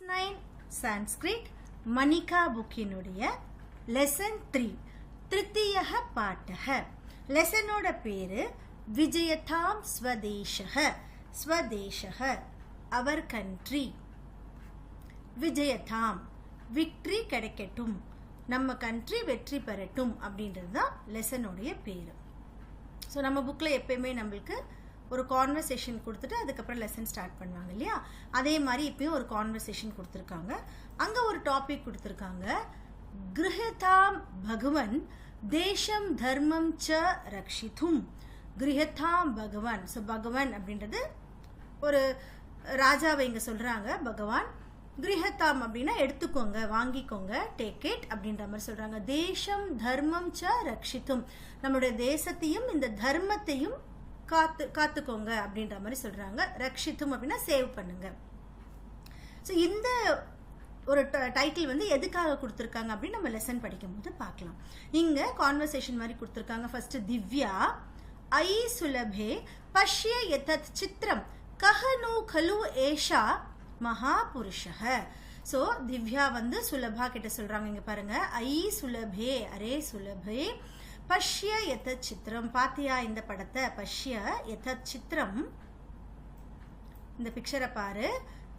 9 Sanskrit Manika புக்கினுடைய lesson 3 திருத்தியக பாட்டக. லெசனோட பேரு விஜயதாம் ஸ்வதேஷக. ஸ்வதேஷக our country. விஜயதாம் victory கிடைக்கட்டும், நம்ம கண்ட்ரி வெற்றி பெறட்டும் அப்படின்றது தான் லெசனுடைய பேரு. ஸோ நம்ம புக்கில் எப்பயுமே நம்மளுக்கு ஒரு கான்வர்சேஷன் கொடுத்துட்டு அதுக்கப்புறம் லெசன் ஸ்டார்ட் பண்ணுவாங்க இல்லையா, அதே மாதிரி இப்பயும் ஒரு கான்வர்சேஷன் கொடுத்துருக்காங்க. அங்கே ஒரு டாபிக் கொடுத்துருக்காங்க, கிருஹதாம் பகவன் தேசம் தர்மம் ச ரக்ஷித்தும். கிருஹதாம் பகவான். ஸோ பகவான் அப்படின்றது ஒரு ராஜாவை இங்கே சொல்கிறாங்க. பகவான் கிரகதாம் அப்படின்னா எடுத்துக்கோங்க, வாங்கிக்கோங்க, டேக் இட் அப்படின்ற மாதிரி சொல்றாங்க. தேசம் தர்மம் ச ரக்ஷித்தும், நம்மளுடைய தேசத்தையும் இந்த தர்மத்தையும் காத்துக்கோங்க அப்படின்ற மாதிரி சொல்றாங்க. ரக்ஷித்தும் அப்படின்னா சேவ் பண்ணுங்க. ஸோ இந்த ஒரு டைட்டில் வந்து எதுக்காக கொடுத்துருக்காங்க அப்படின்னு நம்ம லெசன் படிக்கும் போது பார்க்கலாம். இங்க கான்வர்சேஷன் மாதிரி கொடுத்துருக்காங்க. ஃபர்ஸ்ட் திவ்யா ஐ சுலபே பஷ்ய யதத் சித்ரம் கஹனு கலு ஏஷா மகாபுருஷக. ஸோ திவ்யா வந்து சுலபா கிட்ட சொல்றாங்க, இங்க பாருங்க, ஐ சுலபே, அரே சுலபே, பஷ்ய யதத் சித்திரம், பாத்தியா இந்த படத்தை, பஷ்ய யதத் சித்திரம், இந்த பிக்சரை பாரு,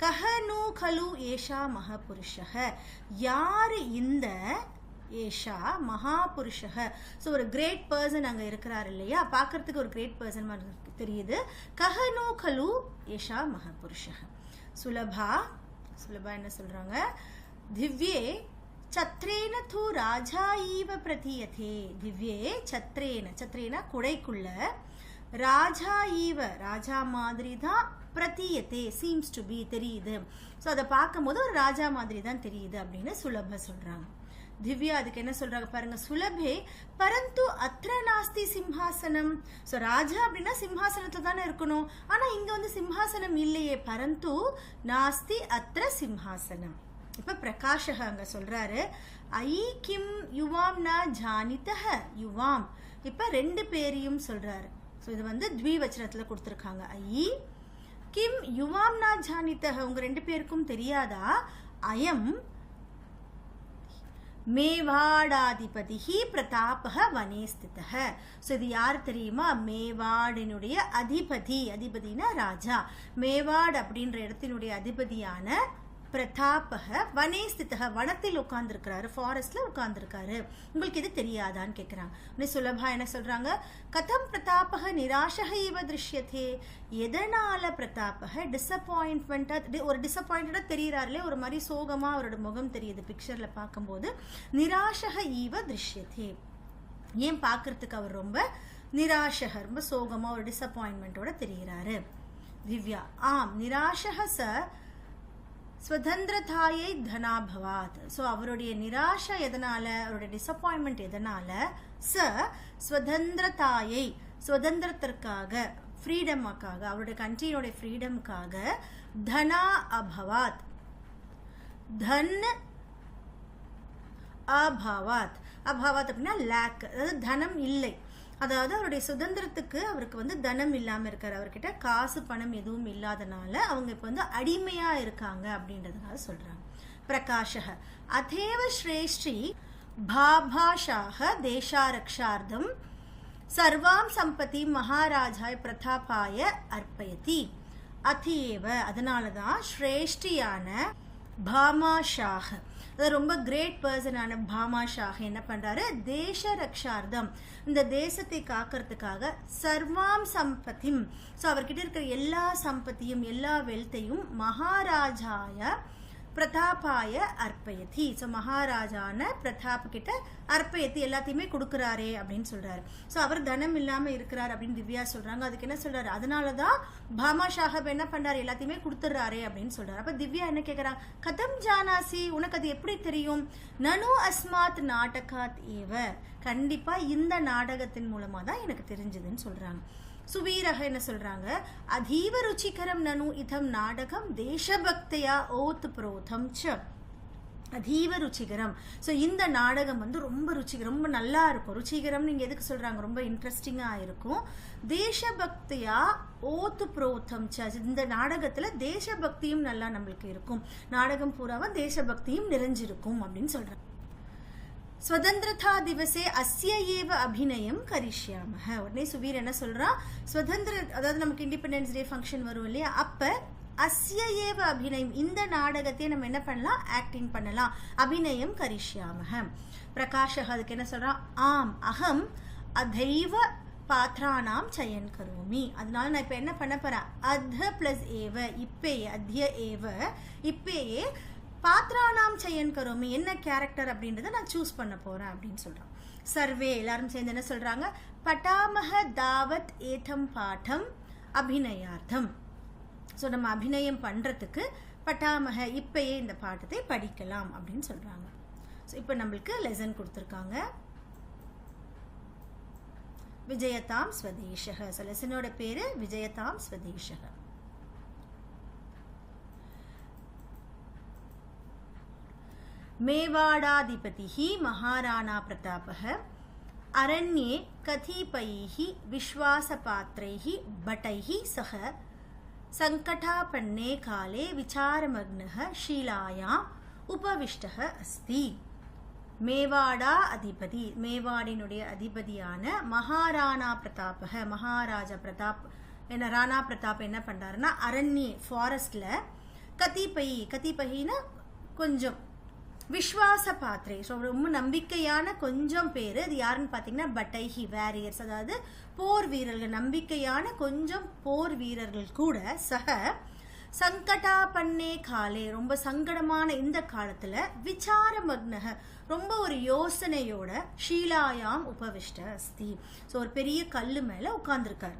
கஹனு கலு ஏஷா மகாபுருஷக, யாரு இந்த ஏஷா மகாபுருஷக. ஸோ ஒரு கிரேட் பர்சன் அங்க இருக்கிறார் இல்லையா, பார்க்கறதுக்கு ஒரு கிரேட் பர்சன் மாதிரி தெரியுது. கஹனு கலு ஏஷா மகாபுருஷக. சுலபா என்ன சொல்றாங்க, திவ்யே சத்ரேன தூ ராஜா ஈவ பிரதீயதே. திவ்யே சத்ரேன குடைக்குள்ள, ராஜா ஈவ ராஜா மாதிரி தான், பிரதீயதே சீம்ஸ் டு பி தெரியுது. ஸோ அதை பார்க்கும்போது ஒரு ராஜா மாதிரி தான் தெரியுது அப்படின்னு சுலப சொல்றாங்க. திவ்யா அதுக்கு என்ன சொல்றாங்க பாருங்க, சுலபே பரந்து அத்ர நாஸ்தி சிம்ஹாசனம். ஸோ ராஜா அப்படின்னா சிம்ஹாசனத்துல தானே இருக்கணும், ஆனா இங்க வந்து சிம்ஹாசனம் இல்லையே. பரந்து நாஸ்தி அத்ர சிம்ஹாசனம். இப்ப பிரகாஷக அங்க சொல்றாரு, ஐ கிம் யுவாம் ந ஜானிதஹ. யுவாம் இப்ப ரெண்டு பேரையும் சொல்றாரு. ஸோ இது வந்து த்விவச்சனத்துல கொடுத்துருக்காங்க. ஐ கிம் யுவாம் ந ஜானிதஹ, உங்க ரெண்டு பேருக்கும் தெரியாதா, அயம் மேவாடாதிபதி பிரதாபக வனே ஸ்திதஹ. ஸோ இது யார் தெரியுமா, மேவாடினுடைய அதிபதி, அதிபதினா ராஜா, மேவாட் அப்படின்ற இடத்தினுடைய அதிபதியான பிரதாபக வனே ஸ்திதஹ, வனத்தில் உட்கார்ந்துருக்கிறாரு, ஃபாரஸ்ட்ல உட்கார்ந்துருக்காரு, உங்களுக்கு இது தெரியாதான்னு கேட்கிறாங்க. சுலபா என்ன சொல்றாங்க, கதம் பிரதாபக நிராசக இவ திருஷ்யதே. எதனால பிரதாபக டிசப்பாயின்ட்மெண்டா, ஒரு டிசப்பாயிண்டடா தெரியறாருலே, ஒரு மாதிரி சோகமா அவரோட முகம் தெரியுது பிக்சர்ல பார்க்கும்போது. நிராசக இவ திருஷ்யதே, ஏன் பார்க்கறதுக்கு அவர் ரொம்ப நிராசக, ரொம்ப சோகமா ஒரு டிசப்பாயின்மெண்டோட தெரிகிறாரு. திவ்யா ஆம் நிராசக ச ஸ்வதந்திரதாயை தனாபவாத். ஸோ அவருடைய நிராசை எதனால, அவருடைய டிசப்பாயின்மெண்ட் எதனால, ச ஸ்வதந்திரதாயை சுதந்திரத்திற்காக, ஃப்ரீடமுக்காக, அவருடைய கண்ட்ரியோட ஃப்ரீடமுக்காக, தனா அபவாத், தன் அபாவாத், அபாவாத் அப்படின்னா லேக், அதாவது தனம் இல்லை, அதாவது அவருடைய சுதந்திரத்துக்கு அவருக்கு வந்து தனம் இல்லாம இருக்காரு, அவர்கிட்ட காசு பணம் எதுவும் இல்லாதனால அவங்க இப்ப வந்து அடிமையா இருக்காங்க அப்படின்றதுனால சொல்றாங்க. பிரகாஷக அதேவ ஸ்ரேஷ்டி பாபாஷாக தேசாரக்ஷார்த்தம் சர்வாம் சம்பத்தி மகாராஜாய் பிரதாபாய அர்ப்பயதி. அதேவ அதனாலதான் ஸ்ரேஷ்டியான பாமாஷாக, ரொம்ப கிரேட் பர்சனான பாமாஷாக என்ன பண்றாரு, தேச ரக்ஷார்த்தம், இந்த தேசத்தை காக்கிறதுக்காக, சர்வாம் சம்பத்தியும், ஸோ அவர்கிட்ட இருக்கிற எல்லா சம்பத்தியும் எல்லா வெல்த்தையும், மகாராஜாய பிரதாபாய அர்ப்பயதி, ஸோ மகாராஜான பிரதாப் கிட்ட அர்ப்பயத்தி எல்லாத்தையுமே கொடுக்குறாரே அப்படின்னு சொல்றாரு. ஸோ அவர் தனம் இல்லாம இருக்கிறார் அப்படின்னு திவ்யா சொல்றாங்க. அதுக்கு என்ன சொல்றாரு, அதனாலதான் பாமா சாஹப் என்ன பண்றாரு, எல்லாத்தையுமே கொடுத்துறாரே அப்படின்னு சொல்றாரு. அப்ப திவ்யா என்ன கேட்கிறான், கதம் ஜானாசி, உனக்கு அது எப்படி தெரியும், நனு அஸ்மாத் நாடகாத் ஏவ, கண்டிப்பா இந்த நாடகத்தின் மூலமா தான் எனக்கு தெரிஞ்சதுன்னு சொல்றாங்க. சுவீரக என்ன சொல்றாங்க, அதீவ ருச்சிகரம் நனு இதம் நாடகம் தேசபக்தியா ஓத் புரோதம் ச. அதீவ ருச்சிகரம். ஸோ இந்த நாடகம் வந்து ரொம்ப ரொம்ப நல்லா இருக்கும். ருச்சிகரம் நீங்க எதுக்கு சொல்றாங்க, ரொம்ப இன்ட்ரெஸ்டிங்கா இருக்கும். தேசபக்தியா ஓத்து புரோத்தம். இந்த நாடகத்துல தேசபக்தியும் நல்லா நம்மளுக்கு இருக்கும். நாடகம் பூராவா தேசபக்தியும் நிறைஞ்சிருக்கும் அப்படின்னு சொல்றாங்க. ஸ்வதந்திரதா திவசே அஸ்ய ஏவ அபிநயம் கரிஷ்யாமஹ. உடனே சுவீர் என்ன சொல்றா, ஸ்வதந்திர அதாவது நமக்கு இண்டிபெண்டன்ஸ் டே ஃபங்க்ஷன் வரும் இல்லையா, அப்ப அஸ்ய ஏவ அபிநயம் இந்த நாடகத்தை நம்ம என்ன பண்ணலாம், ஆக்டிங் பண்ணலாம். அபிநயம் கரிஷ்யாமஹ. பிரகாஷ் அதுக்கு என்ன சொல்றான், ஆம் அகம் அதைவ பாத்ரானாம் சயன் கரோமி. அதனால நான் இப்ப என்ன பண்ண போறேன், அத பிளஸ் ஏவ இப்பேயே, அத்ய ஏவ இப்பேயே பாத்ரானாம் சயன் கரோமி என்ன கேரக்டர் அப்படின்றத நான் சூஸ் பண்ண போறேன் அப்படின்னு சொல்றான். சர்வே எல்லாரும் சேர்ந்து என்ன சொல்றாங்க, பட்டாமஹ தாவத் ஏதம் பாடம் அபிநயார்த்தம். ஸோ நம்ம அபிநயம் பண்றதுக்கு பட்டாமஹ இப்பயே இந்த பாட்டத்தை படிக்கலாம் அப்படின்னு சொல்றாங்க. ஸோ இப்போ நம்மளுக்கு லெசன் கொடுத்துருக்காங்க, விஜயதாம் ஸ்வதேஷக. ஸோ லெசனோட பேரு விஜயதாம் ஸ்வதேஷக. मेवाड़ाधिपतिः महाराणा प्रतापः अरण्ये कतिपयैः विश्वासपात्रैः भटैः सह संकटापन्ने काले विचारमग्नः शीलायाम् उपविष्टः अस्ति. மேவாடா அதிபதி, மேவாடினுடைய அதிபதியான மகாராணா பிரதாபக, மகாராஜா பிரதாப் என்ன ராணா பிரதாப் என்ன பண்றாருன்னா, அரண்யே ஃபாரஸ்ட்ல கதிபைனா கொஞ்சம், விஸ்வாச பாத்திரை ரொம்ப நம்பிக்கையான கொஞ்சம் பேரு. அது யாருன்னு பாத்தீங்கன்னா பட்டைஹி வேரியர்ஸ், அதாவது போர் வீரர்கள், நம்பிக்கையான கொஞ்சம் போர் வீரர்கள் கூட சக சங்கடாபன்னே காலே ரொம்ப சங்கடமான இந்த காலத்துல விசாரமக்னக ரொம்ப ஒரு யோசனையோட ஷீலாயாம் உபவிஷ்ட அஸ்தி. ஸோ ஒரு பெரிய கல்லு மேல உட்கார்ந்துருக்காரு,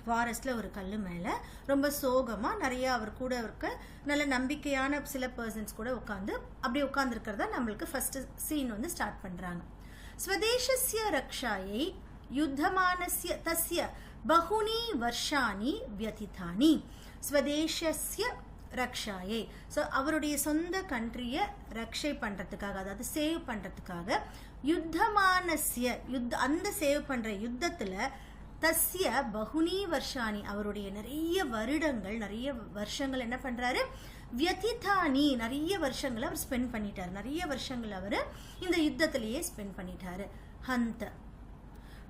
ஃபாரஸ்ட்ல ஒரு கல்லு மேல ரொம்ப சோகமா நிறைய அவர் கூட இருக்க நல்ல நம்பிக்கையான சில பர்சன்ஸ் கூட உட்கார்ந்து அப்படியே உட்கார்ந்துருக்கிறதா நம்மளுக்கு ஃபர்ஸ்ட் சீன் வந்து ஸ்டார்ட் பண்றாங்க. ஸ்வதேசஸ்ய ரக்ஷாயை யுத்தமானஸ்ய தஸ்ய பகுனி வர்ஷாணி வியதிதானி. ஸ்வதேசஸ்ய ரக்ஷாயை, ஸோ அவருடைய சொந்த கண்ட்ரியை ரக்ஷை பண்றதுக்காக, அதாவது சேவ் பண்றதுக்காக, யுத்தமானஸ்ய அந்த சேவ் பண்ற யுத்தத்துல தஸ்ய பகுனி வர்ஷாணி அவருடைய நிறைய வருடங்கள், நிறைய வருஷங்கள் என்ன பண்றாரு, வியதிதானி நிறைய வருஷங்களை அவர் ஸ்பெண்ட் பண்ணிட்டாரு, நிறைய வருஷங்கள் அவர் இந்த யுத்தத்திலேயே ஸ்பெண்ட் பண்ணிட்டாரு. ஹந்த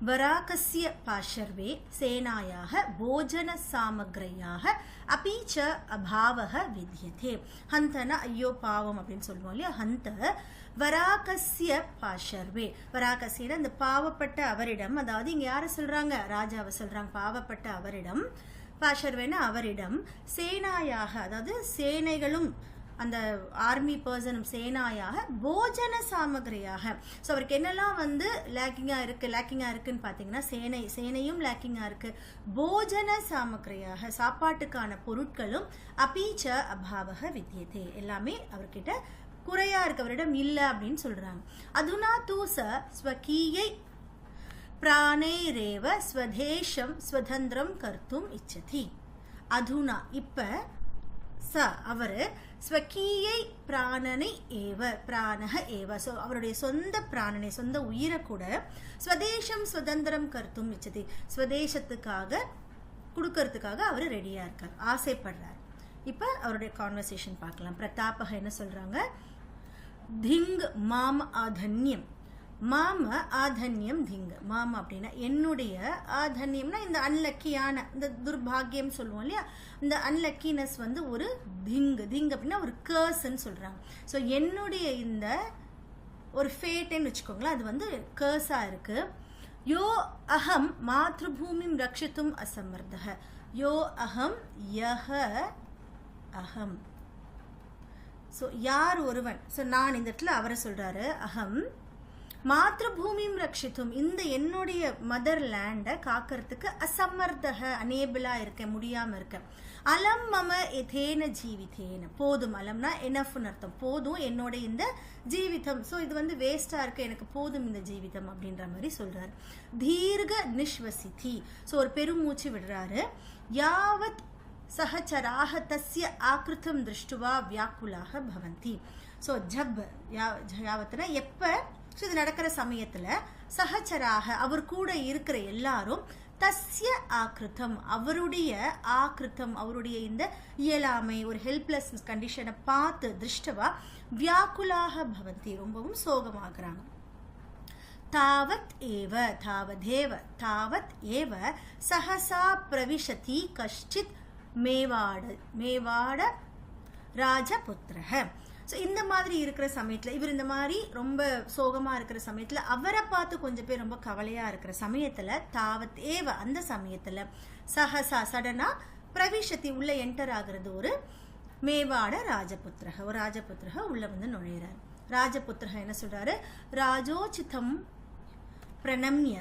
வராகஸ்ய பாஷர்வே சேனாயாக போஜன சாமக்ரையாக அபீச்ச அபாவக வித்யதே. ஹந்தனா ஐயோ பாவம் அப்படின்னு சொல்லுவோம் இல்லையா, ஹந்த வராகஸ்ய பாஷர்வே, வராகஸ்யன இந்த பாவப்பட்ட அவரிடம், அதாவது இங்க யார சொல்றாங்க, ராஜாவை சொல்றாங்க, பாவப்பட்ட அவரிடம், பாஷர்வேன அவரிடம், சேனாயாக அதாவது சேனைகளும் அந்த ஆர்மி பர்சனும், சேனாயாக போஜன சாமகிரியாக. ஸோ அவருக்கு என்னெல்லாம் வந்து லேக்கிங்கா இருக்குன்னு பார்த்தீங்கன்னா, சேனையும் லேக்கிங்கா இருக்கு, போஜன சாமகிரியாக சாப்பாட்டுக்கான பொருட்களும், அபீச்ச அபாவக வித்யதே எல்லாமே அவர்கிட்ட குறையா இருக்கு, அவரிடம் இல்லை அப்படின்னு சொல்றாங்க. அதுனா தூச ஸ்வகீயை பிராணேரேவ ஸ்வதேசம் ஸ்வதந்திரம் கர்த்தும் இச்சதி. அதுனா இப்ப அவரு ஸ்வகீயை பிராணனை ஏவ பிராணக ஏவ, ஸோ அவருடைய சொந்த பிராணனை சொந்த உயிரை கூட ஸ்வதேசம் சுதந்திரம் கர்த்தும் இச்சதி ஸ்வதேசத்துக்காக கொடுக்கறதுக்காக அவர் ரெடியா இருக்கார், ஆசைப்படுறார். இப்ப அவருடைய கான்வர்சேஷன் பார்க்கலாம். பிரதாபக என்ன சொல்றாங்க, திங் மாம் ஆதன்யம், மாம ஆதன்யம் திங். மாம அப்படின்னா என்னுடைய, ஆதன்யம்னா இந்த அன்லக்கியான இந்த துர்பாகியம் சொல்லுவோம் இல்லையா, இந்த அன்லக்கினஸ் வந்து ஒரு திங் அப்படின்னா ஒரு கர்ஸ்ன்னு சொல்றாங்க. ஸோ என்னுடைய இந்த ஒரு ஃபேட்ன்னு வச்சுக்கோங்களேன், அது வந்து கர்ஸா இருக்கு. யோ அகம் மாத்ருபூமிம் ரக்ஷித்தும் அசமர்தக, யோ அகம் யஹ அகம். ஸோ யார் ஒருவன், ஸோ நான் இந்த இடத்துல அவரை சொல்றாரு, அகம் மாத்ருபூமியும் ரக்ஷித்தும் இந்த என்னுடைய மதர் லேண்டை காக்கிறதுக்கு அசமர்தக அனேபிளா இருக்க, முடியாம இருக்க. அலம் மம எதேன ஜீவிதேன, போதும், அலம்னா எனஃப்னு அர்த்தம், போதும் என்னோட இந்த ஜீவிதம், ஸோ இது வந்து வேஸ்டா இருக்கு, எனக்கு போதும் இந்த ஜீவிதம் அப்படின்ற மாதிரி சொல்றாரு. தீர்க நிஷ்வசிதி, ஸோ ஒரு பெருமூச்சு விடுறாரு. யாவத் சஹச்சராக தஸ்ய ஆக்ருதம் திருஷ்டுவா வியாக்குலாக பவந்தி, ஸோ ஜப் யாவத்துனா எப்போ, ஸோ இது நடக்கிற சமயத்தில் சஹச்சராக அவர் கூட இருக்கிற எல்லாரும் தஸ்ய ஆக்ருதம் அவருடைய அவருடைய இந்த இயலாமை ஒரு ஹெல்ப்லெஸ் கண்டிஷனை பார்த்து திருஷ்டவா வியாக்குலாக பவந்தி ரொம்பவும் சோகமாகறாங்க. தாவத் ஏவ சஹசா பிரவிஷதி கஷ்டித் மேவாட ராஜபுத்திரஹ. ஸோ இந்த மாதிரி இருக்கிற சமயத்தில் இவர் இந்த மாதிரி ரொம்ப சோகமாக இருக்கிற சமயத்தில் அவரை பார்த்து கொஞ்சம் பேர் ரொம்ப கவலையாக இருக்கிற சமயத்தில் தாவத் ஏவ அந்த சமயத்தில் சஹசா சடனாக பிரவிஷத்தி உள்ள என்டர் ஆகிறது ஒரு மேவாட ராஜபுத்திரக, ஒரு ராஜபுத்திரக உள்ள வந்து நுழையிறார். ராஜபுத்திரக என்ன சொல்றாரு, ராஜோச்சிதம் பிரணம்ய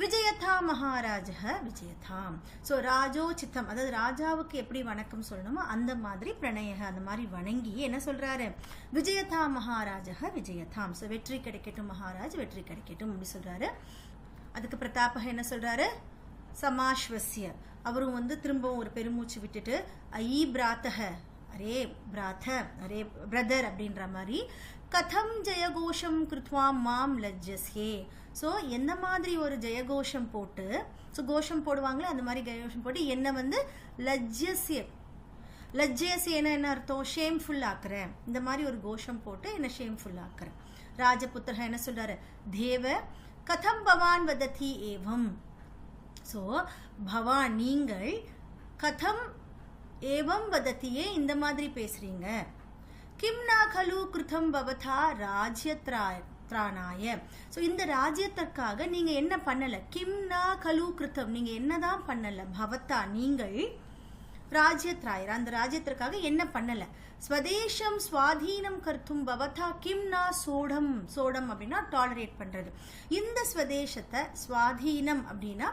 விஜயதா மகாராஜ விஜயதாம். ஸோ ராஜோச்சித்தம் அதாவது ராஜாவுக்கு எப்படி வணக்கம் சொல்லணுமோ அந்த மாதிரி பிரணயக அந்த மாதிரி வணங்கி என்ன சொல்றாரு, விஜயதா மகாராஜ விஜயதாம். ஸோ வெற்றி கிடைக்கட்டும் மகாராஜ், வெற்றி கிடைக்கட்டும் அப்படி சொல்றாரு. அதுக்கு பிரதாபக என்ன சொல்றாரு, சமாஸ்வசிய அவரும் வந்து திரும்பவும் ஒரு பெருமூச்சு விட்டுட்டு ஐ பிராத்தக அரே பிராத்த அரே பிரதர் அப்படின்ற மாதிரி கதம் ஜெயகோஷம் கிருத்வா மாம் லஜ்ஜஸ்யே. ஸோ எந்த மாதிரி ஒரு ஜெயகோஷம் போட்டு, ஸோ கோஷம் போடுவாங்களே அந்த மாதிரி ஜெயகோஷம் போட்டு என்னை வந்து லஜ்ஜஸ்யேன்னு என்ன அர்த்தம், ஷேம்ஃபுல் ஆக்குறேன், இந்த மாதிரி ஒரு கோஷம் போட்டு என்னை ஷேம்ஃபுல் ஆக்குறேன். ராஜபுத்திர என்ன சொல்றாரு, தேவ கதம் பவான் வததி ஏவம். ஸோ பவான் நீங்கள் கதம் ஏவம் வதத்தியே இந்த மாதிரி பேசுறீங்க, கிம்னா கலு கிருதம் பவதா ராஜ்யத்ரானாய. ஸோ இந்த ராஜ்யத்திற்காக நீங்க என்ன பண்ணல, கிம்னா கலு கிருதம் நீங்க என்னதான் பண்ணல, பவதா நீங்கள் ராஜ்யத்ராயர் அந்த ராஜ்யத்திற்காக என்ன பண்ணல, ஸ்வதேசம் ஸ்வாதீனம் கர்த்தும் பவதா கிம்னா சோடம். சோடம் அப்படின்னா டாலரேட் பண்றது. இந்த ஸ்வதேசத்தை ஸ்வாதீனம் அப்படின்னா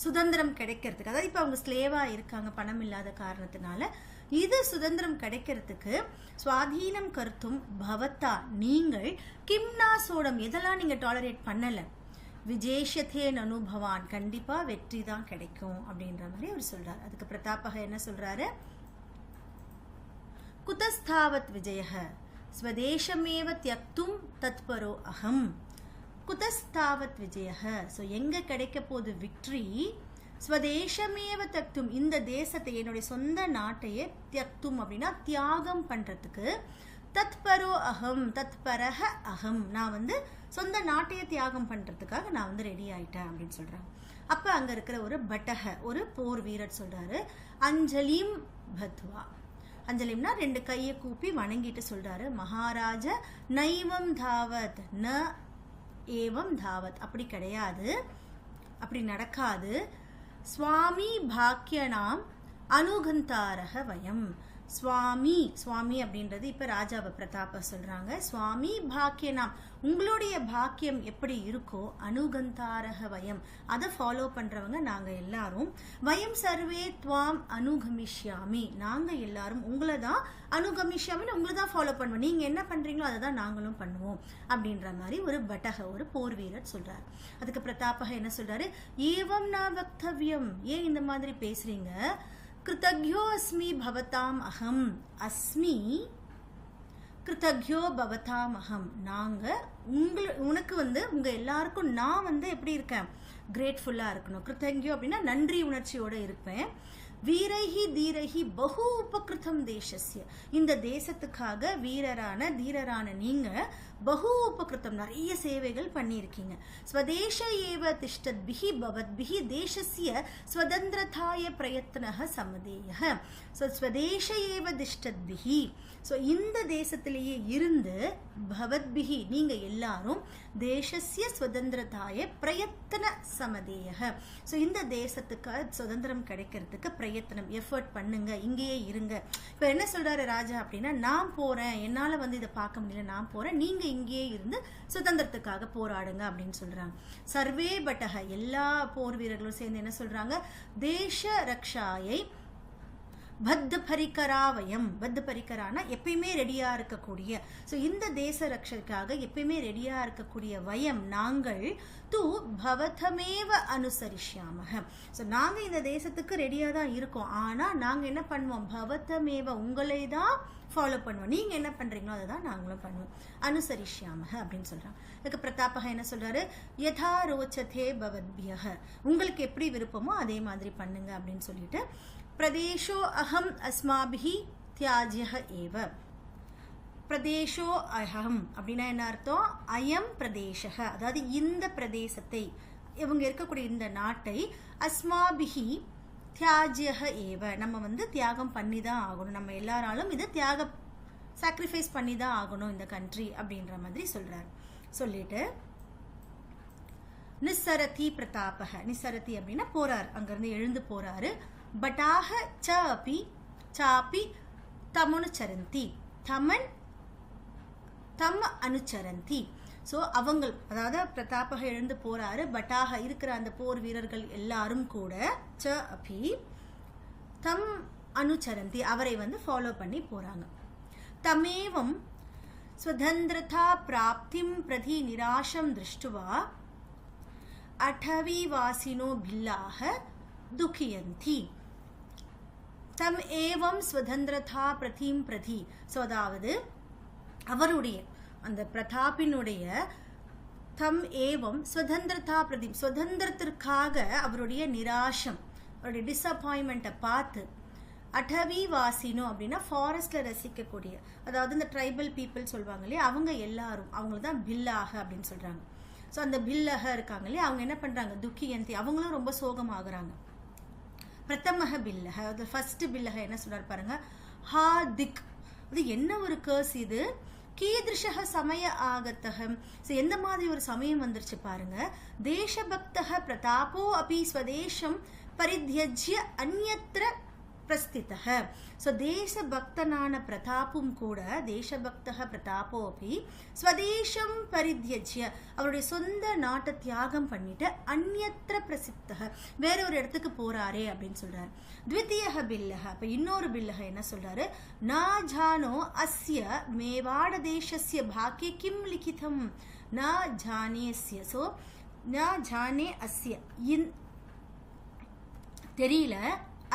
சுதந்திரம் கிடைக்கிறதுக்கு, அதாவது இப்போ அவங்க ஸ்லேவா இருக்காங்க பணம் இல்லாத காரணத்தினால, இது சுதந்திரம் கிடைக்கிறதுக்கு சுவாதீனம் கருத்தும் பவத்தா நீங்கள் கிம்னா சோடம் எதெல்லாம் நீங்க டாலரேட் பண்ணல, விஜேஷத்தேன் அனுபவான் கண்டிப்பா வெற்றி தான் கிடைக்கும் அப்படின்ற மாதிரி அவர் சொல்றாரு. அதுக்கு பிரதாபக என்ன சொல்றாரு, குதஸ்தாவத் விஜயஹ ஸ்வதேசமேவ தியக்தும் தத்பரோ அகம். குதஸ்தாவத் விஜயஹ, ஸோ எங்க கிடைக்க போது விக்ட்ரி, ஸ்வதேசமேவ தியக்தும் இந்த தேசத்தை என்னுடைய சொந்த நாட்டையே தியக்தும் அப்படின்னா தியாகம் பண்றதுக்கு, தத்பரோ அகம் தத்பரஹ அகம் நான் வந்து சொந்த நாட்டையே தியாகம் பண்றதுக்காக நான் வந்து ரெடி ஆயிட்டேன் அப்படின்னு சொல்றாங்க. அப்ப அங்க இருக்கிற ஒரு பட்டக ஒரு போர் வீரர் சொல்றாரு, அஞ்சலிம் பத்வா. அஞ்சலிம்னா ரெண்டு கையை கூப்பி வணங்கிட்டு சொல்றாரு, மகாராஜ நைவம் தாவத் ந ஏவம் தாவத், அப்படி கிடையாது, அப்படி நடக்காது. சுவாமி பாக்கியனாம் அனுகந்தாரக வயம். சுவாமி அப்படின்றது இப்ப ராஜாவை பிரதாப சொல்றாங்க. சுவாமி பாக்கியனாம் உங்களுடைய பாக்கியம் எப்படி இருக்கோ, அனுகந்தாரக வயம் அதை ஃபாலோ பண்றவங்க நாங்க எல்லாரும், வயம் சர்வே துவாம் அனுகமிஷ்யாமி நாங்க எல்லாரும் உங்களை தான் அனுகமிஷ்யாமின்னு உங்களை தான் ஃபாலோ பண்ணுவோம், நீங்க என்ன பண்றீங்களோ அதை தான் நாங்களும் பண்ணுவோம் அப்படின்ற மாதிரி ஒரு பட்டக ஒரு போர் வீரர் சொல்றாரு. அதுக்கு பிரதாபக என்ன சொல்றாரு, ஏவம் நான் வக்தவ்யம் ஏன் இந்த மாதிரி பேசுறீங்க, கிருதக்யோ அஸ்மி பவதாம் அகம் அஸ்மி கிருதக்யோ பவதாம் அகம். நாங்க உனக்கு வந்து உங்க எல்லாருக்கும் நான் வந்து எப்படி இருக்கேன், கிரேட்ஃபுல்லா இருக்கணும். கிருதக்யோ அப்படின்னா நன்றி உணர்ச்சியோட இருப்பேன். வீரைஹி தீரைஹி பகு உபகிருதம் தேசஸ்ய இந்த தேசத்துக்காக தீரரான நீங்க பகு உபகிருதம் நிறைய சேவைகள் பண்ணியிருக்கீங்க. ஸ்வதேச ஏவ திஷ்டத் பிஹி பவத் பிஹி தேசஸ்ய ஸ்வதந்திரதாய பிரயத்னஹ சமதேயஹ. ஸோ ஸ்வதேச ஏவ திஷ்டத் பிஹி, ஸோ இந்த தேசத்திலேயே இருந்து பவத் பிஹி நீங்க எல்லாரும் தேசஸ்ய ஸ்வதந்திரதாய பிரயத்ன சமதேயஹ. ஸோ இந்த தேசத்துக்கு சுதந்திரம் கிடைக்கிறதுக்கு பிரயத்தனம் எஃபர்ட் பண்ணுங்க, இங்கேயே இருங்க. இப்போ என்ன சொல்றாரு ராஜா அப்படின்னா, நான் போறேன், என்னால வந்து இதை பார்க்க முடியல, நான் போறேன், நீங்க இங்கேயே இருந்து சுதந்திரத்துக்காக போராடுங்க அப்படின்னு சொல்றாங்க. சர்வே பட்டக எல்லா போர் வீரர்களும் சேர்ந்து என்ன சொல்றாங்க, தேச ரக்ஷாயை பத்த பரிகரா வயம். பத்த பரிகரானா எப்பயுமே ரெடியா இருக்கக்கூடிய. ஸோ இந்த தேச ரட்சைக்காக எப்பயுமே ரெடியா இருக்கக்கூடிய வயம் நாங்கள் தூ பவதமேவ அனுசரிஷ்யாமஹ. ஸோ நாங்க இந்த தேசத்துக்கு ரெடியா தான் இருக்கோம். ஆனா நாங்க என்ன பண்ணுவோம், பவதமேவ உங்களை தான் ஃபாலோ பண்ணுவோம். நீங்க என்ன பண்றீங்களோ அதை தான் நாங்களும் பண்ணுவோம். அனுசரிஷ்யாமஹ அப்படின்னு சொல்றாங்க. இதுக்கு பிரதாபக என்ன சொல்றாரு, யதா ரோச்சதே பவத்பியஹ, உங்களுக்கு எப்படி விருப்பமோ அதே மாதிரி பண்ணுங்க அப்படின்னு சொல்லிட்டு, பிரதேசோ அகம் அஸ்மாபிஹி தியாஜ்யஹ ஏவ. பிரதேசோ அகம் அப்படின்னா என்ன அர்த்தம், அயம் பிரதேசக, அதாவது இந்த பிரதேசத்தை, இவங்க இருக்கக்கூடிய இந்த நாட்டை, அஸ்மாபிஹி தியாஜ்யஹ ஏவ, நம்ம தியாகம் பண்ணி தான் ஆகணும், நம்ம எல்லாராலும் இதை சாக்ரிஃபைஸ் பண்ணி தான் ஆகணும் இந்த கண்ட்ரி அப்படின்ற மாதிரி சொல்றாரு. சொல்லிட்டு நிசரதி பிரதாபக, நிசரதி அப்படின்னா போறாரு, அங்கிருந்து எழுந்து போறாரு. பட்டாக சாபி சாபி தமனுச்சரந்தி, தமன் தம் அனுச்சரந்தி. ஸோ அவங்க, அதாவது பிரதாபக எழுந்து போறாரு, பட்டாக இருக்கிற அந்த போர் வீரர்கள் எல்லாரும் கூட ச அபி தம் அனுச்சரந்தி, அவரை ஃபாலோ பண்ணி போறாங்க. தமேவம் ஸ்வதந்திரதா பிராப்திம் பிரதி நிராசம் திருஷ்டுவா அடவிவாசினோ பில்லாக துக்கியந்தி. தம் ஏவம் ஸ்வதந்திரதா பிரதிம் பிரதி. ஸோ அதாவது அவருடைய அந்த பிரதாபினுடைய தம் ஏவம் ஸ்வதந்திரதா பிரதி, சுதந்திரத்திற்காக அவருடைய நிராசம், அவருடைய டிசப்பாயின்மெண்ட்டை பார்த்து, அடவி வாசினோ அப்படின்னா ஃபாரஸ்ட்ல ரசிக்கக்கூடிய, அதாவது இந்த ட்ரைபல் பீப்புள் சொல்லுவாங்க இல்லையா, அவங்க எல்லாரும், அவங்கள தான் பில்லாக அப்படின்னு சொல்றாங்க. ஸோ அந்த பில்லக இருக்காங்க இல்லையா, அவங்க என்ன பண்றாங்க, துக்கியந்தி, அவங்களும் ரொம்ப சோகமாகறாங்க. பிரதமக பில்லக, அது ஃபர்ஸ்ட் பில்லக என்ன சொல்றாரு பாருங்க, ஹா திக், அது என்ன ஒரு கர்ஸ் இது, கீதிருஷக சமய ஆகத்தகம். ஸோ எந்த மாதிரி ஒரு சமயம் வந்துருச்சு பாருங்க. தேசபக்தக பிரதாபோ அபி ஸ்வதேசம் பரித்யஜ்ய அந்யத்ர பிரஸ்திதக. ஸோ தேசபக்தனான பிரதாப்பும் கூட, தேசபக்தக பிரதாபோ அபி ஸ்வதேசம் பரித்யஜ்ய, அவருடைய சொந்த நாட்டை தியாகம் பண்ணிட்டு, அந்யத்ர பிரசித்தக, வேற ஒரு இடத்துக்கு போறாரே அப்படின்னு சொல்றாரு. த்விதீய பில்லக, அப்ப இன்னொரு பில்லக என்ன சொல்றாரு, நா ஜானோ அஸ்ய மேவாட தேசஸ்ய பாக்கிய கிம் லிகிதம் நா ஜானேஸ்ய. ஸோ நா ஜானே அஸ்ய, தெரியல,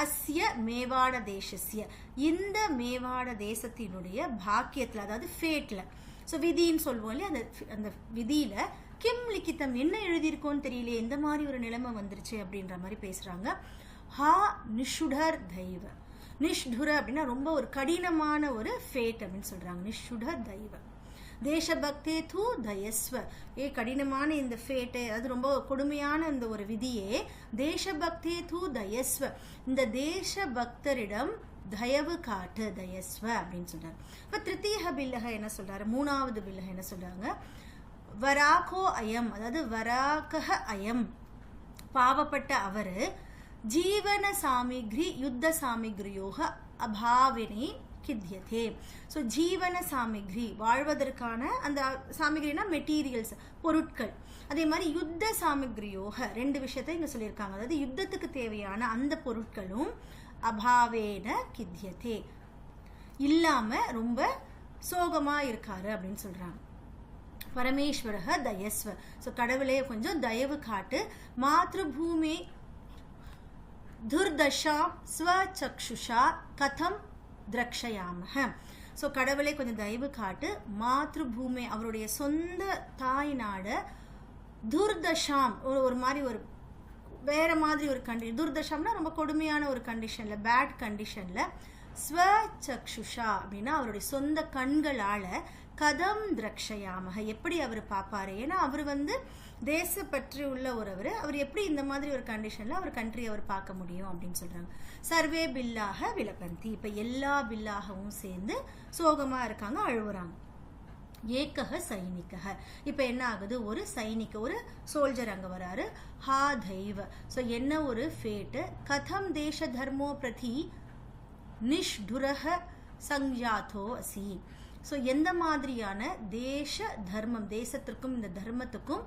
அஸ்ய மேவாட தேசஸ்ய, இந்த மேவாட தேசத்தினுடைய பாக்கியத்துல, அதாவது ஃபேட்ல, ஸோ விதின்னு சொல்லுவோம் இல்லையா, அந்த விதியில கிம் லிகிதம், என்ன எழுதியிருக்கோன்னு தெரியல, எந்த மாதிரி ஒரு நிலைமை வந்துருச்சு அப்படின்ற மாதிரி பேசுறாங்க. ஹா நிஷுடர் தெய்வ, நிஷ்டுர அப்படின்னா ரொம்ப ஒரு கடினமான ஒரு ஃபேட் அப்படின்னு சொல்றாங்க. நிஷுடர் தெய்வ தேசபக்தே தூ தயஸ்வ, கடினமான இந்த ஃபேட்டை, அது ரொம்ப கொடுமையான இந்த ஒரு விதியே, தேசபக்தே தூ தயஸ்வ, இந்த தேசபக்தரிடம் தயவு காட்டு, தயஸ்வ அப்படின்னு சொல்றாரு. இப்ப திருத்தீய பில்லக என்ன சொல்றாரு, மூணாவது பில்லக என்ன சொல்றாங்க, வராகோ அயம், அதாவது வராக அயம், பாவப்பட்ட அவரு, ஜீவன சாமிக்ரி யுத்த சாமிக்ரியோக அபாவினே கித்யதே. ஸோ ஜீவன சாமிக்ரி, வாழ்வதற்கான அந்த சாமிக்ரினா மெட்டீரியல்ஸ், பொருட்கள். அதே மாதிரி யுத்த சாமிக்ரியோக, ரெண்டு விஷயத்தை இங்க சொல்லியிருக்காங்க, அதாவது யுத்தத்துக்கு தேவையான அந்த பொருட்களும் அபாவேன கித்யதே, இல்லாம ரொம்ப சோகமா இருக்காரு அப்படின்னு சொல்றாங்க. பரமேஸ்வரக தயஸ்வ, ஸோ கடவுளே கொஞ்சம் தயவு காட்டு, மாத்ருபூமி துர்தஷா ஸ்வசக்ஷுஷா கதம் திரக்ஷயாமஹ. ஸோ கடவுளை கொஞ்சம் தயவு காட்டு, மாத்ருபூமி, அவருடைய சொந்த தாய் நாட, துர்தஷாம், ஒரு மாதிரி ஒரு வேற மாதிரி ஒரு கண்டிஷன், துர்தஷாம்னா ரொம்ப கொடுமையான ஒரு கண்டிஷன்ல, பேட் கண்டிஷன்ல, ஸ்வசக்ஷுஷா அப்படின்னா அவருடைய சொந்த கண்களால, கதம் திரக்ஷயாமஹ, எப்படி அவர் பார்ப்பாரு, ஏன்னா அவர் தேசப்பற்றி உள்ள ஒருவர், அவர் எப்படி இந்த மாதிரி ஒரு கண்டிஷன்ல அவர் கண்ட்ரி அவர் பார்க்க முடியும் அப்படின்னு சொல்றாங்க. சர்வே பில்லாக விலபந்தி, இப்ப எல்லா பில்லாகவும் சேர்ந்து சோகமா இருக்காங்க, அழுவுறாங்க. ஏகக சைனிகக, இப்ப என்ன ஆகுது, ஒரு சைனிக, ஒரு சோல்ஜர் அங்க வராரு. ஹா தெய்வ, ஸோ என்ன ஒரு ஃபேட்டு, கதம் தேச தர்மோ பிரதி நிஷ்டுரக சங்யாதோ அசி. ஸோ எந்த மாதிரியான தேச தர்மம், தேசத்திற்கும் இந்த தர்மத்துக்கும்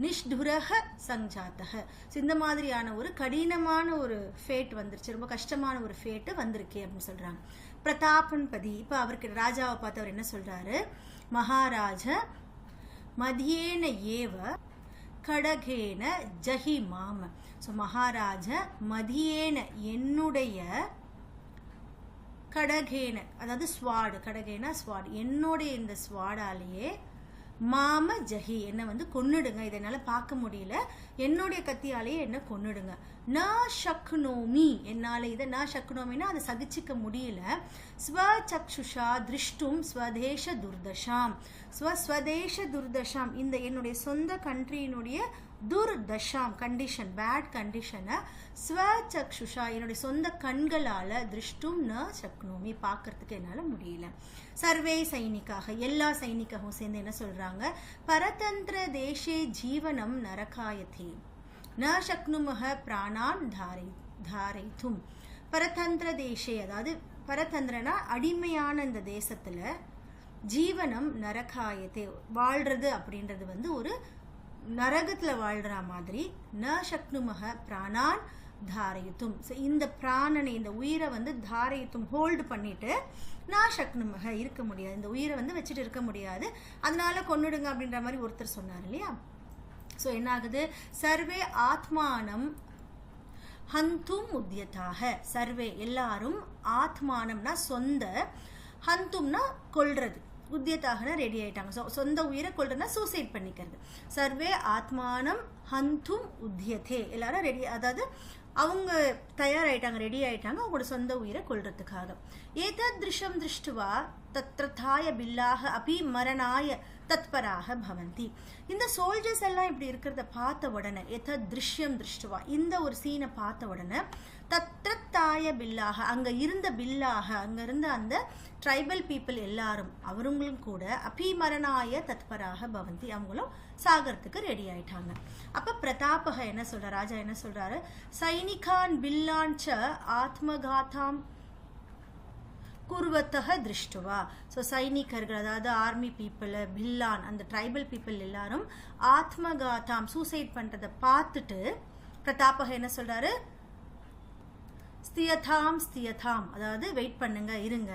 நிஷ்டுரஹ சஞ்சாத்தக. இந்த மாதிரியான ஒரு கடினமான ஒரு ஃபேட் வந்துருச்சு, ரொம்ப கஷ்டமான ஒரு ஃபேட்டு வந்திருக்கே அப்படின்னு சொல்றாங்க. பிரதாபன்பதி, இப்போ அவருக்கு ராஜாவை பார்த்து அவர் என்ன சொல்றாரு, மகாராஜ மதியேன ஏவ கடகேன ஜஹி மாம. ஸோ மகாராஜ மதியேன என்னுடைய, கடகேன அதாவது ஸ்வாடு, கடகேன ஸ்வாடு, என்னுடைய இந்த ஸ்வாடாலேயே மாம ஜஹி என்ன வந்து கொன்னுடுங்க, இதை என்னால் பார்க்க முடியல, என்னுடைய கத்தியாலேயே என்ன கொன்னுடுங்க. ந சக்னோமி, என்னால் இதை ந சக்னோமின்னா அதை சகிச்சிக்க முடியல. ஸ்வசக்ஷுஷா திருஷ்டும் ஸ்வதேச துர்தஷாம். ஸ்வதேச துர்தஷாம், இந்த என்னுடைய சொந்த கண்ட்ரியினுடைய துர்தஷாம் கண்டிஷன், பேட் கண்டிஷனை ஸ்வசக்ஷுஷா என்னுடைய சொந்த கண்களால் திருஷ்டும் ந சக்னோமி பார்க்கறதுக்கு என்னால் முடியல. சர்வே சைனிக்காக, எல்லா சைனிக்காகவும் சேர்ந்து என்ன சொல்றாங்க, பரதந்திர தேசே ஜீவனம் நரகாயதே ந சக்னுமஹ பிராணான் தாரைத்தும். பரதந்திர தேசே, அதாவது பரதந்திரனா அடிமையான இந்த தேசத்துல, ஜீவனம் நரகாயத்தே வாழ்றது அப்படின்றது வந்து ஒரு நரகத்துல வாழ்ற மாதிரி, ந சக்னுமஹ பிராணான் தாரயுத்தும், இந்த பிராணனை இந்த உயிரை வந்து தாரயுத்தும் ஹோல்டு பண்ணிட்டு, நான் சக்னுமஹ இருக்க முடியாது, இந்த உயிரை வந்து வச்சுட்டு இருக்க முடியாது, அதனால கொன்னுடுங்க அப்படின்ற மாதிரி ஒருத்தர் சொன்னார் இல்லையா. ஸோ என்ன ஆகுது, சர்வே ஆத்மானம் ஹந்தும் உத்தியதாக. சர்வே எல்லாரும், ஆத்மானம்னா சொந்த, ஹந்தும்னா கொல்றது, உத்தியத்தாகனா ரெடி ஆயிட்டாங்க. ஸோ சொந்த உயிரை கொல்றதுனா சூசைட் பண்ணிக்கிறது. சர்வே ஆத்மானம் ஹந்தும் உத்தியதே, எல்லாரும் ரெடி, அதாவது அவங்க தயாராயிட்டாங்க, ரெடி ஆயிட்டாங்க அவங்களோட சொந்த உயிரை கொல்றதுக்காக. ஏதத் திருஷ்யம் திருஷ்டுவா தத்ரதாய பில்லாக அபி மரணாய தத்பராக பவந்தி. இந்த சோல்ஜர்ஸ் எல்லாம் இப்படி இருக்கிறத பார்த்த உடனே, ஏதத் திருஷ்யம் திருஷ்டுவா, இந்த ஒரு சீனை பார்த்த உடனே, தத்ரதாய பில்லாக, அங்க இருந்த பில்லாக, அங்க இருந்த அந்த ட்ரைபல் பீப்புள் எல்லாரும், அவங்களும் கூட அபிமரணாய தத்பராக பவந்தி, அவங்களும் சாகரத்துக்கு ரெடி ஆயிட்டாங்க. அப்ப பிரதாபக என்ன சொல்ற, ராஜா என்ன சொல்றாரு, சைனிகான் பில்லான்ச்ச ஆத்மகாதாம் குர்வத்தக திருஷ்டுவா. ஸோ சைனிகர்கள், அதாவது ஆர்மி பீப்புள், பில்லான் அந்த ட்ரைபல் பீப்புள் எல்லாரும் ஆத்மகாதாம் சூசைட் பண்றதை பார்த்துட்டு பிரதாபக என்ன சொல்றாரு, ஸ்தியதாம் ஸ்தியதாம், அதாவது வெயிட் பண்ணுங்க, இருங்க,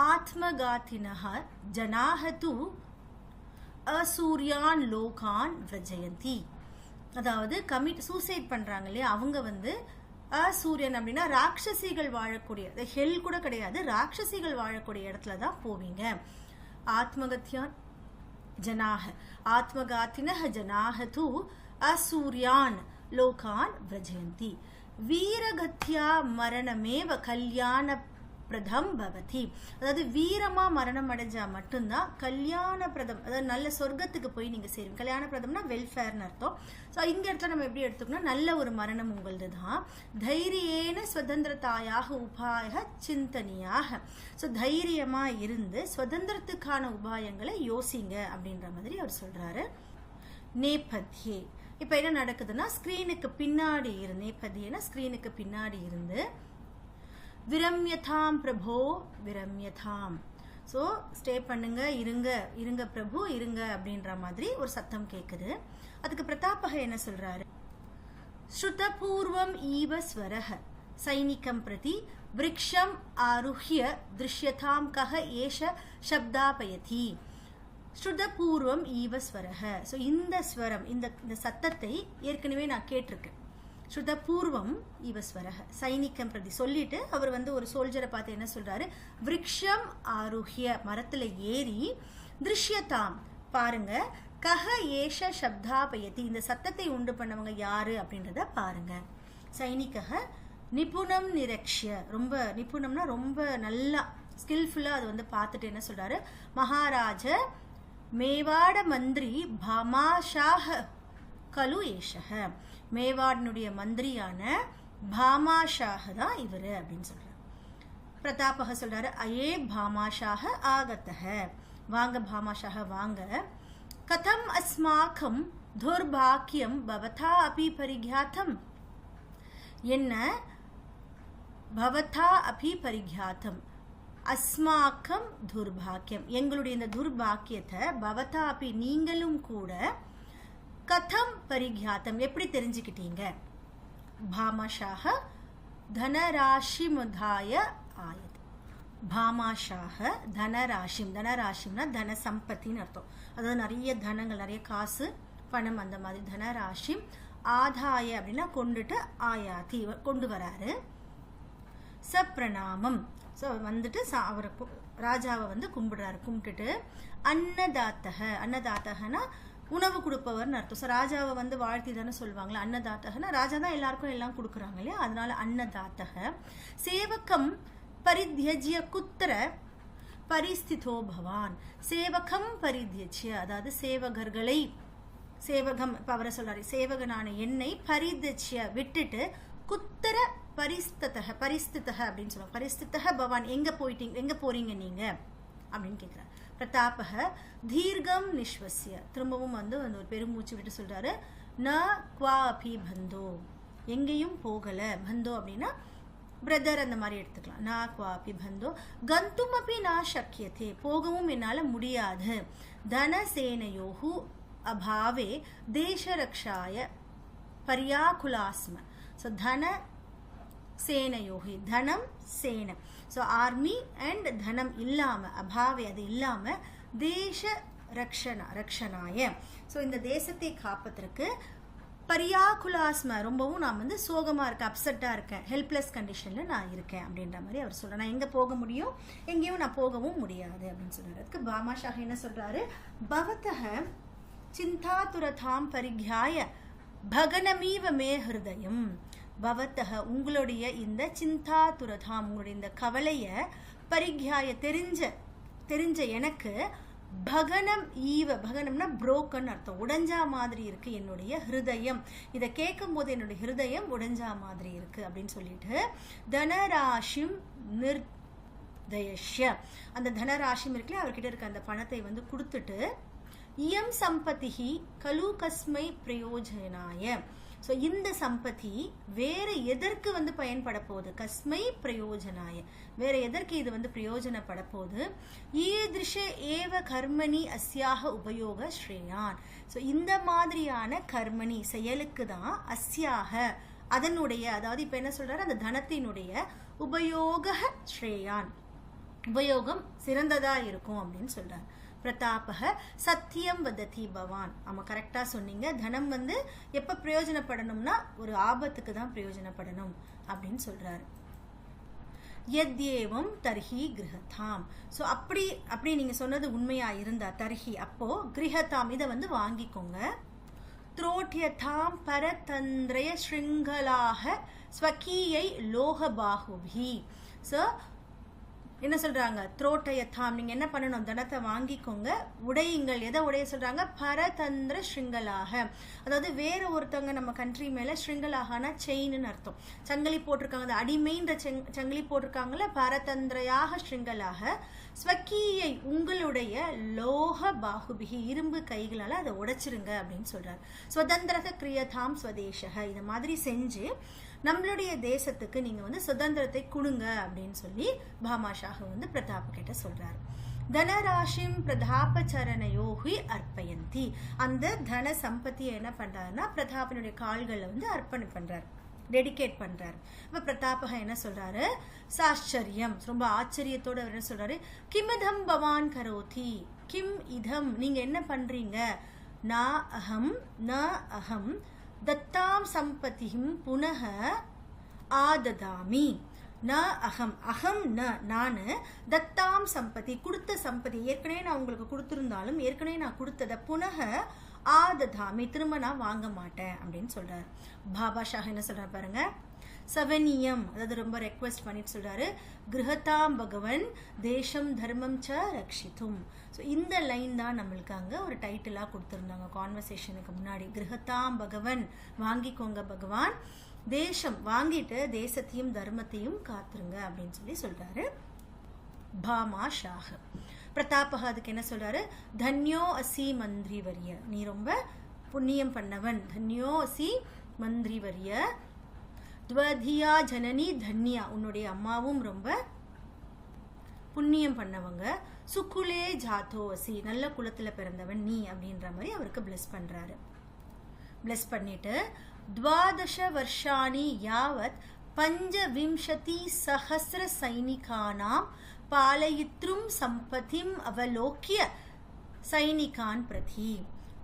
ஆத்மகாத்தினஹ ஜனாஹது அசூர்யான் லோகான் விரஜயந்தி. அதாவது சூசைட் பண்றாங்க இல்லையா, அவங்க வந்து அசூரியன் அப்படின்னா ராட்சசிகள் வாழக்கூடிய, ஹெல் கூட கிடையாது, ராட்சசிகள் வாழக்கூடிய இடத்துல தான் போவீங்க. ஆத்மகத்யான் ஜனாக, ஆத்மகாத்தினஹ ஜனாஹது அசூர்யான் லோகான் விரஜயந்தி. வீரகத்யா மரணமேவ கல்யாண பிரதம் பவதி. அதாவது வீரமா மரணம் அடைஞ்சா மட்டும்தான் கல்யாண பிரதம், அதாவது நல்ல சொர்க்கத்துக்கு போய் நீங்க சேருங்க. கல்யாண பிரதம்னா வெல்ஃபேர்னு அர்த்தம். ஸோ இந்த இடத்துல நம்ம எப்படி எடுத்துக்கணும், நல்ல ஒரு மரணம் உங்களது தான். தைரியேன சுதந்திரத்தாயாக உபாய சிந்தனியாக. ஸோ தைரியமா இருந்து சுதந்திரத்துக்கான உபாயங்களை யோசிங்க அப்படின்ற மாதிரி அவர் சொல்றாரு. நேபத்யே, இப்ப என்ன நடக்குதுன்னா, ஸ்கிரீனுக்கு பின்னாடி இருந்து, நேபத்யேனா ஸ்கிரீனுக்கு பின்னாடி இருந்து, விரம்யதாம் பிரபோ விரம்யதாம், ஸோ ஸ்டே பண்ணுங்க, இருங்க இருங்க பிரபு இருங்க அப்படின்ற மாதிரி ஒரு சத்தம் கேட்குது. அதுக்கு பிரதாபக என்ன சொல்றாரு, ஸ்ருதபூர்வம் ஈவ ஸ்வரஹ சைனிகம் பிரதி விருக்ஷம் ஆருஹ்ய திருஷ்யதாம் கஹ ஏஷ சப்தாபயதி. ஸ்ருதபூர்வம் ஈவ ஸ்வரஹ. ஸோ இந்த ஸ்வரம், இந்த சத்தத்தை ஏற்கனவே நான் கேட்டிருக்கேன். ஸ்ருதபூர்வம் இவ ஸ்வரஹ சைனிக்கம் பிரதி சொல்லிட்டு அவர் வந்து ஒரு சோல்ஜரை பார்த்து என்ன சொல்றாரு, விருக்ஷம் ஆருஹ்ய, மரத்துல ஏறி, திருஷ்யதாம் பாருங்க, கஹ ஏஷ சப்தாபயதி, இந்த சத்தத்தை உண்டு பண்ணவங்க யாரு அப்படின்றத பாருங்க. சைனிகஹ நிபுணம் நிரக்ஷ்ய, ரொம்ப நிபுணம்னா ரொம்ப நல்லா ஸ்கில்ஃபுல்லா அதை வந்து பார்த்துட்டு என்ன சொல்றாரு, மகாராஜ மேவாட மந்திரி பாமாஷாஹ கலு ஏஷஹ, மேவாடினுடைய மந்திரியான பாமாஷாக தான் இவரு அப்படின்னு சொல்றாரு. பிரதாபக சொல்றாரு, அயே பாமாஷாக ஆகத்தக, வாங்க பாமாஷாக வாங்க. கதம் அஸ்மாக்கம் துர்பாக்கியம் பவதா அபி பரிக்யாத்தம், என்ன பவதா அபி பரிக்யாத்தம், அஸ்மாக்கம் துர்பாக்கியம், எங்களுடைய இந்த துர்பாக்கியத்தை, பவதா அபி நீங்களும் கூட, கதம் பரிக்யாத்தம், எப்படி தெரிஞ்சுக்கிட்டீங்க? பாமாஷாக தனராஷிமுதாய ஆயத். பாமாஷாக தனராஷிம், தனராஷிம்னா தன சம்பத்தின்னு அர்த்தம். அதாவது நிறைய தனங்கள், நிறைய காசு பணம் அந்த மாதிரி. தனராஷிம் ஆதாய அப்படின்னா கொண்டுட்டு, ஆயாத்தி கொண்டு வராரு. சப்ரணாமம், ஸோ வந்துட்டு அவரை ராஜாவை வந்து கும்பிடுறாரு. கும்பிட்டுட்டு அன்னதாத்தக, அன்னதாத்தகனா உணவு கொடுப்பவர்னு அர்த்தம். ஸோ ராஜாவை வந்து வாழ்த்தி தானே சொல்லுவாங்களா. அன்னதாத்தகனா ராஜா தான் எல்லாருக்கும் எல்லாம் கொடுக்குறாங்க இல்லையா, அதனால அன்னதாத்தக. சேவகம் பரித்யஜ்ய குத்திர பரிஸ்திதோ பவான். சேவகம் பரித்யஜ்ய, அதாவது சேவகர்களை, சேவகம் இப்போ அவரை சொல்றாரு, சேவகனான என்னை பரித்யஜ்ய விட்டுட்டு, குத்திர பரிஸ்ததக, பரிஸ்திதக அப்படின்னு சொல்லுவாங்க. பரிஸ்திதக பவான், எங்க போயிட்டீங்க, எங்க போறீங்க நீங்க அப்படின்னு கேட்கிறார். பிரதாபக தீர்க்கம் நிஸ்வசிய, திரும்பவும் வந்து ஒரு பெருமூச்சு விட்டு சொல்றாரு. ந குவாபி பந்தோ, எங்கேயும் போகல. பந்தோ அப்படின்னா பிரதர் அந்த மாதிரி எடுத்துக்கலாம். நா குவாபி பந்தோ கந்தும் அப்படி நா சக்கியத்தே, போகவும் என்னால முடியாது. தனசேனையோஹு அபாவே தேசரக்ஷாய பர்யாகுலாஸ்ம. ஸோ தன சேனையோகி, தனம் சேனை, ஸோ ஆர்மி அண்ட் தனம் இல்லாம, அபாவே அது இல்லாம, தேச ரக்ஷனாய, ஸோ இந்த தேசத்தை காப்பதற்கு, பரியாகுலாஸ்ம ரொம்பவும் நான் வந்து சோகமா இருக்கேன், அப்செட்டா இருக்கேன், ஹெல்ப்லெஸ் கண்டிஷன்ல நான் இருக்கேன் அப்படின்ற மாதிரி அவர் சொல்றாரு. நான் எங்க போக முடியும், எங்கேயும் நான் போகவும் முடியாது அப்படின்னு சொல்றாரு. அதுக்கு பாமாஷாக என்ன சொல்றாரு? பவதஹ சிந்தாதுரதாம் பரிக்யாய பகனமீவ மே ஹிருதயம். பவத்தக உங்களுடைய இந்த சிந்தா துரதாம், உங்களுடைய இந்த கவலைய, பரிக்யாய தெரிஞ்ச எனக்கு, பகனம் ஈவ, பகனம்னா புரோக்கன் அர்த்தம், உடைஞ்சா மாதிரி இருக்கு என்னுடைய ஹிருதயம். இதை கேட்கும் போது என்னுடைய ஹிருதயம் உடைஞ்சா மாதிரி இருக்கு அப்படின்னு சொல்லிட்டு, தனராஷிம் நிர்தயஷ்ய, அந்த தனராஷிம் இருக்குல்ல அவர்கிட்ட இருக்க அந்த பணத்தை வந்து கொடுத்துட்டு, இயம் சம்பதிஹி கலு கஸ்மை பிரயோஜனாய, ஸோ இந்த சம்பத்தி வேற எதற்கு வந்து பயன்பட போகுது? கஸ்மை பிரயோஜனாய, வேற எதற்கு இது வந்து பிரயோஜனப்பட போகுது? ஈதிருஷ ஏவ கர்மணி அஸ்யாக உபயோக ஸ்ரேயான். ஸோ இந்த மாதிரியான கர்மணி செயலுக்கு தான், அஸ்யாக அதனுடைய, அதாவது இப்போ என்ன சொல்றாரு, அந்த தனத்தினுடைய உபயோக ஸ்ரேயான், உபயோகம் சிறந்ததா இருக்கும் அப்படின்னு சொல்றாரு. பிரதாபக சத்தியம் வததி பவான், ஆமா கரெக்டா சொன்னீங்க. தனம் வந்து எப்ப பிரயோஜனப்படணும்னா ஒரு ஆபத்துக்கு தான் பிரயோஜனப்படணும் அப்படின்னு சொல்றாரு. யத்யேவம் தர்ஹி கிரஹதாம், ஸோ அப்படி நீங்க சொன்னது உண்மையா இருந்தா, தர்ஹி அப்போ கிரஹதாம் இதை வந்து வாங்கிக்கோங்க. த்ரோட்யதாம் பரதந்திரய ஸ்ருங்கலாக ஸ்வகீயை லோகபாகுபி. ஸோ என்ன சொல்றாங்க? த்ரோட்டயத்தாம், நீங்க என்ன பண்ணணும்? தனத்தை வாங்கிக்கோங்க, உடையுங்கள். எதை உடைய சொல்றாங்க? பரதந்திர ஸ்ருங்கலாக, அதாவது வேற ஒருத்தவங்க நம்ம கண்ட்ரி மேல ஸ்ருங்கலாகனா செயின்னு அர்த்தம், சங்கிலி போட்டிருக்காங்க, அந்த அடிமைன்ற சங்கிலி போட்டிருக்காங்கல்ல, பரதந்திரையாக ஸ்ருங்கலாக, ஸ்வக்கீயை உங்களுடைய லோக பாகுபிகி இரும்பு கைகளால அதை உடைச்சிருங்க அப்படின்னு சொல்றாரு. ஸ்வதந்திரக கிரியதாம் ஸ்வதேசக, இதை மாதிரி செஞ்சு நம்மளுடைய தேசத்துக்கு நீங்க வந்து சுதந்திரத்தை கொடுங்க அப்படின்னு சொல்லி பாமாஷாக வந்து பிரதாப கிட்ட சொல்றாரு. தனராஷிம் பிரதாபச்சரணையோகி அர்ப்பயந்தி, அந்த தன சம்பத்தியை என்ன பண்றாருன்னா பிரதாபனுடைய கால்களை வந்து அர்ப்பணம் பண்றாரு, டெடிகேட் பண்றாரு. இப்ப பிரதாபக என்ன சொல்றாரு? சாச்சரியம், ரொம்ப ஆச்சரியத்தோட அவர் என்ன சொல்றாரு? கிமதம் பவான் கரோதி, கிம் இதம், நீங்க என்ன பண்றீங்க? நா அகம் ந அகம் தத்தாம் சம்பதியும் புனக ஆததாமி. ந அகம், அகம் ந நானு, தத்தாம் சம்பதி கொடுத்த சம்பதி, ஏற்கனவே நான் உங்களுக்கு கொடுத்திருந்தாலும் ஏற்கனவே நான் கொடுத்ததை புனக ஆததாமி திரும்ப நான் வாங்க மாட்டேன் அப்படின்னு சொல்றாரு. பாபாஷாக என்ன சொல்றாரு பாருங்க, சவனியம், அதாவது ரொம்ப ரெக்வெஸ்ட் பண்ணிட்டு சொல்றாரு, கிரகதாம் பகவன் தேசம் தர்மம் ச ரக்ஷித்தும். ஸோ இந்த லைன் தான் நம்மளுக்கு அங்கே ஒரு டைட்டிலாக கொடுத்துருந்தாங்க கான்வர்சேஷனுக்கு முன்னாடி. கிரகதாம் பகவன், வாங்கிக்கோங்க பகவான், தேசம் வாங்கிட்டு தேசத்தையும் தர்மத்தையும் காத்துருங்க அப்படின்னு சொல்லி சொல்றாரு பாமாஷாக. பிரதாபக அதுக்கு என்ன சொல்றாரு? தன்யோ அசி மந்திரி வரிய, நீ ரொம்ப புண்ணியம் பண்ணவன். தன்யோ அசி மந்திரி வரிய, துவதியா ஜனனி தன்யா, உன்னுடைய அம்மாவும் ரொம்ப புண்ணியம் பண்ணவங்க. சுக்குலே ஜாத்தோ அசி, நல்ல குலத்துல பிறந்தவன் நீ அப்படின்ற மாதிரி அவருக்கு பிளஸ் பண்றாரு. பிளஸ் பண்ணிட்டு 12 வருஷாணி யாவத் 25 சஹஸ்ர சைனிகானாம் பாலயித்ரும் சம்பதிம் அவலோக்கிய சைனிகான் பிரதி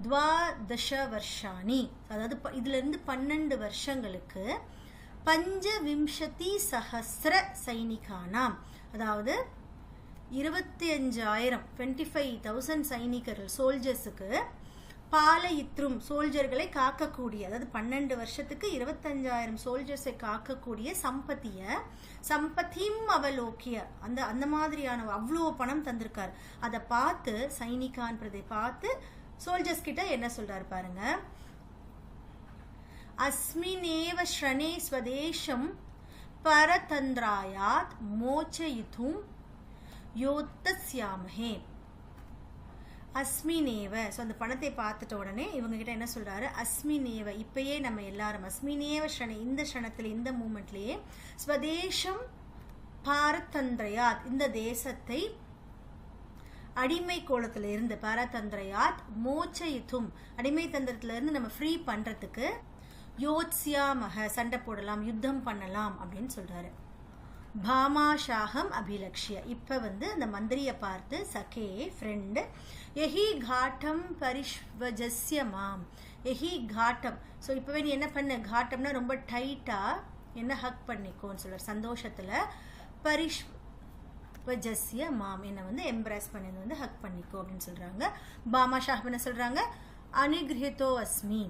12 வருஷாணி, அதாவது இதுல இருந்து 12 வருஷங்களுக்கு 25 சஹஸ்ர சைனிகானாம், அதாவது 25,000 சைனிகர்கள் சோல்ஜர்ஸுக்கு பாலயித்ரும் சோல்ஜர்களை காக்கக்கூடிய, அதாவது 12 வருஷத்துக்கு 25,000 சோல்ஜர்ஸை காக்கக்கூடிய சம்பத்தியும் அவலோக்கிய அந்த மாதிரியான அவ்வளோ பணம் தந்திருக்கார். அதை பார்த்து சைனிகான் பிரதி பார்த்து சோல்ஜர்ஸ் கிட்ட என்ன சொல்றாரு பாருங்க. அஸ்மினேவ ஸ்ரணே ஸ்வதேஷம் பரதந்திராயாத் மோச்சயிதும் யோத்தஸ்யாமஹே. அஸ்மினேவ, ஸோ அந்த பணத்தை பார்த்துட்ட உடனே இவங்க கிட்ட என்ன சொல்றாரு, அஸ்மினேவ, இப்பயே நம்ம எல்லாரும் அஸ்மினேவ ஸ்ரணே, இந்த க்ஷணத்துல இந்த மூமெண்ட்லயே ஸ்வதேஷம் பாரதந்திரயாத், இந்த தேசத்தை அடிமை கோலத்துல இருந்து பாரதந்திரயாத் மோச்சயிதும், அடிமை தந்திரத்துல இருந்து நம்ம ஃப்ரீ பண்றதுக்கு யோத்ஸ்யாமஹ, சண்டை போடலாம், யுத்தம் பண்ணலாம் அப்படின்னு சொல்றாரு. பாமாஷாகம் அபிலக்ஷ்ய, இப்ப அந்த மந்திரியை பார்த்து சகே ஃப்ரெண்டு எஹி காட்டம் பரிஷ்வஜஸ்ய மாம், எஹி காட்டம், ஸோ இப்பவே நீ என்ன பண்ண, காட்டம்னா ரொம்ப டைட்டா என்ன ஹக் பண்ணிக்கோன்னு சொல்றாரு சந்தோஷத்துல, பரிஷ்வஜஸ்ய மாம், என்ன எம்ப்ரஸ் பண்ணி ஹக் பண்ணிக்கோ அப்படின்னு சொல்றாங்க. பாமாஷாகம் என்ன சொல்றாங்க, அனுகிரஹிதோ அஸ்மி,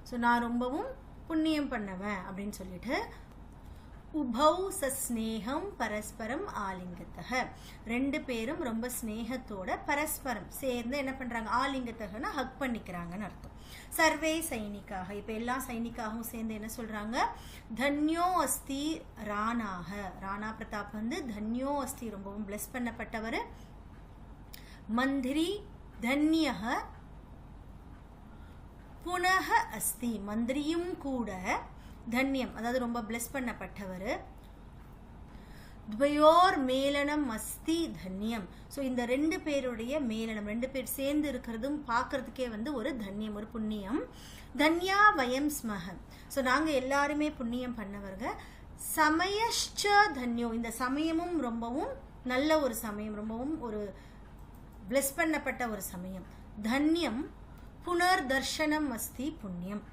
ஸோ நான் ரொம்பவும் புண்ணியம் பண்ணவன் அப்படின்னு சொல்லிட்டு, உபௌ சஸ்நேகம் பரஸ்பரம் ஆலிங்கத்தக, ரெண்டு பேரும் ரொம்ப ஸ்நேகத்தோட பரஸ்பரம் சேர்ந்து என்ன பண்றாங்க, ஆலிங்கத்தகனா ஹக் பண்ணிக்கிறாங்கன்னு அர்த்தம். சர்வே சைனிக்காக, இப்ப எல்லா சைனிக்காகவும் சேர்ந்து என்ன சொல்றாங்க, தன்யோ அஸ்தி ராணாக, ராணா பிரதாப் தன்யோ அஸ்தி ரொம்பவும் பிளஸ் பண்ணப்பட்டவர், மந்திரி தன்யக புனக அஸ்தி, மந்திரியும் கூட தன்யம், அதாவது ரொம்ப பிளஸ் பண்ணப்பட்டவர், துவயோர் மேலனம் அஸ்தி தன்யம், ஸோ இந்த ரெண்டு பேருடைய மேலனம், ரெண்டு பேர் சேர்ந்து இருக்கிறதும் பார்க்கறதுக்கே ஒரு தன்யம், ஒரு புண்ணியம். தன்யா வயம் ஸ்மஹ, ஸோ நாங்க எல்லாருமே புண்ணியம் பண்ணவர்க. சமயஷ்ச தன்யோ, இந்த சமயமும் ரொம்பவும் நல்ல ஒரு சமயம், ரொம்பவும் ஒரு பிளஸ் பண்ணப்பட்ட ஒரு சமயம். தன்யம் புனர் தர்ஷனம் அஸ்தி புண்ணியம்,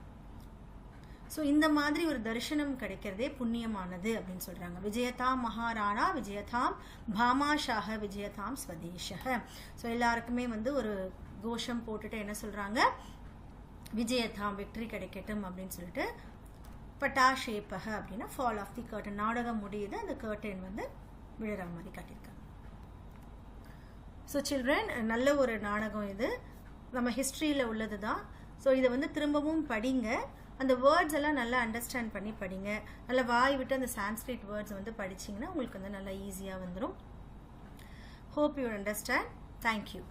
ஸோ இந்த மாதிரி ஒரு தரிசனம் கிடைக்கிறதே புண்ணியமானது அப்படின்னு சொல்றாங்க. விஜயதாம் மகாராணா விஜயதாம் பாமாஷாக விஜயதாம் ஸ்வதேஷக, ஸோ எல்லாருக்குமே ஒரு கோஷம் போட்டுட்டு என்ன சொல்றாங்க, விஜயதாம் வெற்றி கிடைக்கட்டும் அப்படின்னு சொல்லிட்டு, பட்டாஷேபக அப்படின்னா ஃபால் ஆஃப் தி கர்டன், நாடகம் முடியுது, அந்த கர்டன் விழுற மாதிரி காட்டியிருக்காங்க. ஸோ சில்ட்ரன், நல்ல ஒரு நாடகம் இது, நம்ம ஹிஸ்ட்ரியில் உள்ளது தான். ஸோ இதை திரும்பவும் படிங்க, அந்த வேர்ட்ஸ் எல்லாம் நல்லா அண்டர்ஸ்டாண்ட் பண்ணி படிங்க, நல்லா வாய் விட்டு அந்த சான்ஸ்கிரிட் வேர்ட்ஸ் படிச்சிங்கன்னா உங்களுக்கு நல்லா ஈஸியாக வந்துடும். Hope you understand. தேங்க்யூ.